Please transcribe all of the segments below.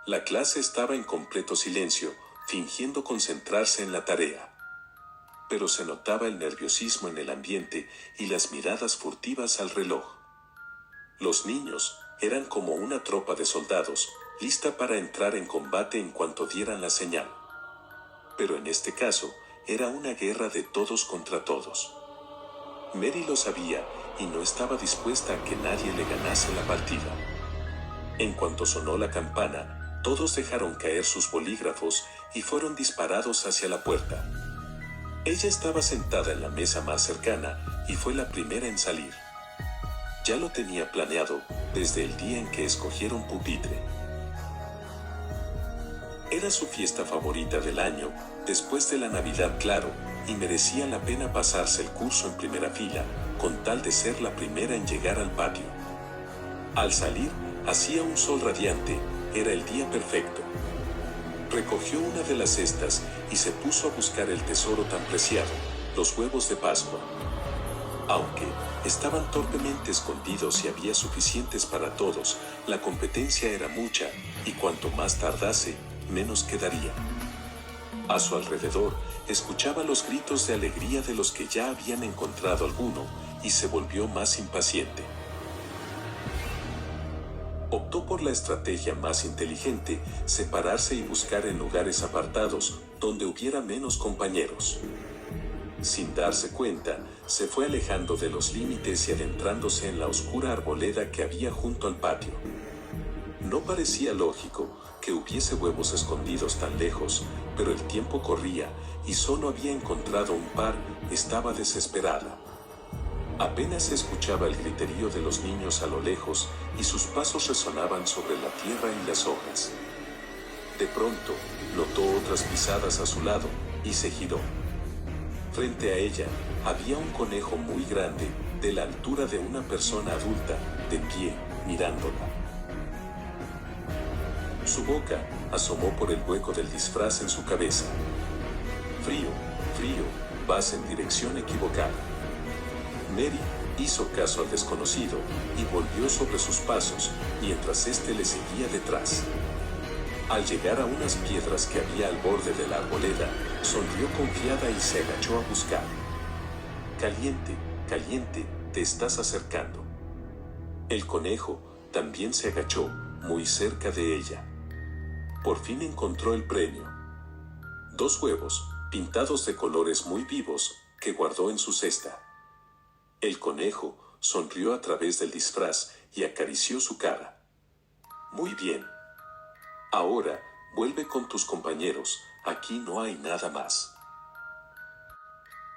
La clase estaba en completo silencio, fingiendo concentrarse en la tarea. Pero se notaba el nerviosismo en el ambiente y las miradas furtivas al reloj. Los niños eran como una tropa de soldados, lista para entrar en combate en cuanto dieran la señal. Pero en este caso, era una guerra de todos contra todos. Mary lo sabía y no estaba dispuesta a que nadie le ganase la partida. En cuanto sonó la campana, todos dejaron caer sus bolígrafos y fueron disparados hacia la puerta. Ella estaba sentada en la mesa más cercana y fue la primera en salir. Ya lo tenía planeado desde el día en que escogieron pupitre. Era su fiesta favorita del año, después de la Navidad, claro, y merecía la pena pasarse el curso en primera fila, con tal de ser la primera en llegar al patio. Al salir, hacía un sol radiante, era el día perfecto. Recogió una de las cestas y se puso a buscar el tesoro tan preciado, los huevos de Pascua. Aunque estaban torpemente escondidos y había suficientes para todos, la competencia era mucha, y cuanto más tardase, menos quedaría. A su alrededor, escuchaba los gritos de alegría de los que ya habían encontrado alguno, y se volvió más impaciente. Optó por la estrategia más inteligente, separarse y buscar en lugares apartados, donde hubiera menos compañeros. Sin darse cuenta, se fue alejando de los límites y adentrándose en la oscura arboleda que había junto al patio. No parecía lógico que hubiese huevos escondidos tan lejos, pero el tiempo corría y solo había encontrado un par. Estaba desesperada. Apenas se escuchaba el griterío de los niños a lo lejos y sus pasos resonaban sobre la tierra y las hojas. De pronto, notó otras pisadas a su lado y se giró. Frente a ella, había un conejo muy grande, de la altura de una persona adulta, de pie, mirándola. Su boca asomó por el hueco del disfraz en su cabeza. Frío, frío, vas en dirección equivocada. Mary hizo caso al desconocido y volvió sobre sus pasos, mientras éste le seguía detrás. Al llegar a unas piedras que había al borde de la arboleda, sonrió confiada y se agachó a buscar. Caliente, caliente, te estás acercando. El conejo también se agachó, muy cerca de ella. Por fin encontró el premio. 2 huevos, pintados de colores muy vivos, que guardó en su cesta. El conejo sonrió a través del disfraz y acarició su cara. Muy bien. Ahora, vuelve con tus compañeros, aquí no hay nada más.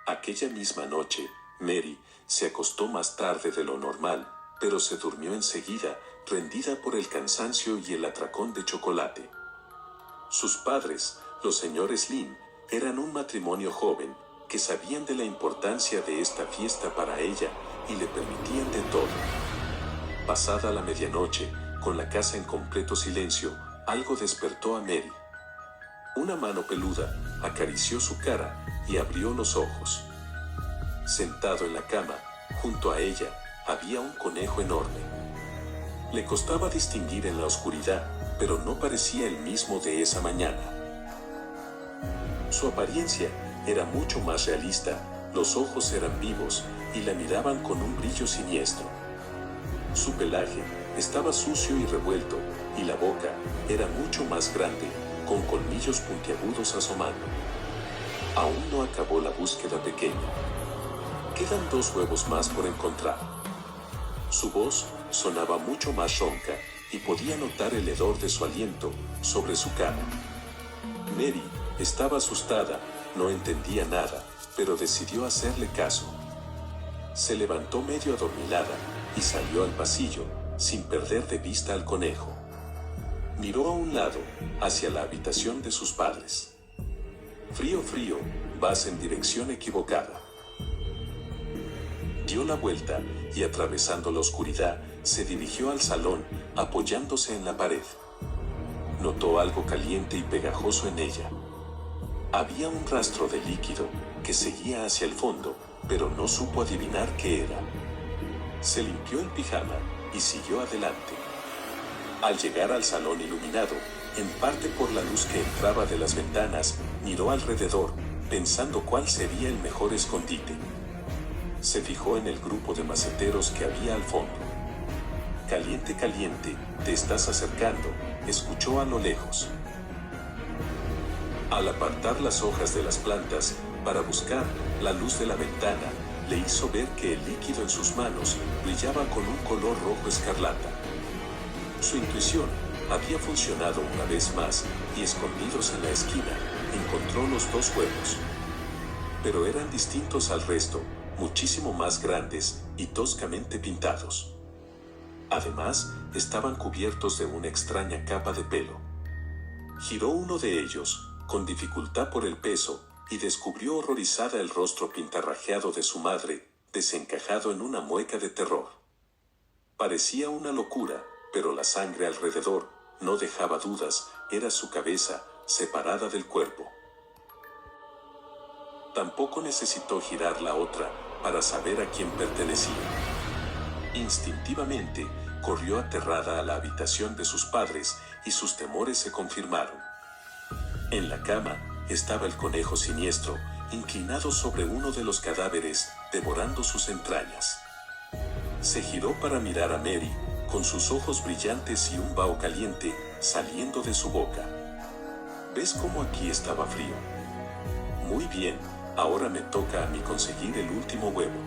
Aquella misma noche, Mary se acostó más tarde de lo normal, pero se durmió enseguida, rendida por el cansancio y el atracón de chocolate. Sus padres, los señores Lin, eran un matrimonio joven, que sabían de la importancia de esta fiesta para ella y le permitían de todo. Pasada la medianoche, con la casa en completo silencio, algo despertó a Mary. Una mano peluda acarició su cara y abrió los ojos. Sentado en la cama, junto a ella, había un conejo enorme. Le costaba distinguir en la oscuridad, pero no parecía el mismo de esa mañana. Su apariencia era mucho más realista, los ojos eran vivos y la miraban con un brillo siniestro. Su pelaje estaba sucio y revuelto, y la boca era mucho más grande, con colmillos puntiagudos asomando. Aún no acabó la búsqueda pequeña. Quedan 2 huevos más por encontrar. Su voz sonaba mucho más ronca y podía notar el hedor de su aliento sobre su cara. Mary estaba asustada, no entendía nada, pero decidió hacerle caso. Se levantó medio adormilada y salió al pasillo, sin perder de vista al conejo. Miró a un lado, hacia la habitación de sus padres. Frío, frío, vas en dirección equivocada. Dio la vuelta y atravesando la oscuridad, se dirigió al salón, apoyándose en la pared. Notó algo caliente y pegajoso en ella. Había un rastro de líquido que seguía hacia el fondo, pero no supo adivinar qué era. Se limpió el pijama y siguió adelante. Al llegar al salón iluminado, en parte por la luz que entraba de las ventanas, miró alrededor, pensando cuál sería el mejor escondite. Se fijó en el grupo de maceteros que había al fondo. «Caliente, caliente, te estás acercando», escuchó a lo lejos. Al apartar las hojas de las plantas para buscar la luz de la ventana, le hizo ver que el líquido en sus manos brillaba con un color rojo escarlata. Su intuición había funcionado una vez más y, escondidos en la esquina, encontró los 2 huevos. Pero eran distintos al resto, muchísimo más grandes y toscamente pintados. Además, estaban cubiertos de una extraña capa de pelo. Giró uno de ellos, con dificultad por el peso, y descubrió horrorizada el rostro pintarrajeado de su madre, desencajado en una mueca de terror. Parecía una locura, pero la sangre alrededor no dejaba dudas, era su cabeza, separada del cuerpo. Tampoco necesitó girar la otra para saber a quién pertenecía. Instintivamente, corrió aterrada a la habitación de sus padres y sus temores se confirmaron. En la cama estaba el conejo siniestro, inclinado sobre uno de los cadáveres, devorando sus entrañas. Se giró para mirar a Mary, con sus ojos brillantes y un vaho caliente saliendo de su boca. ¿Ves cómo aquí estaba frío? Muy bien, ahora me toca a mí conseguir el último huevo.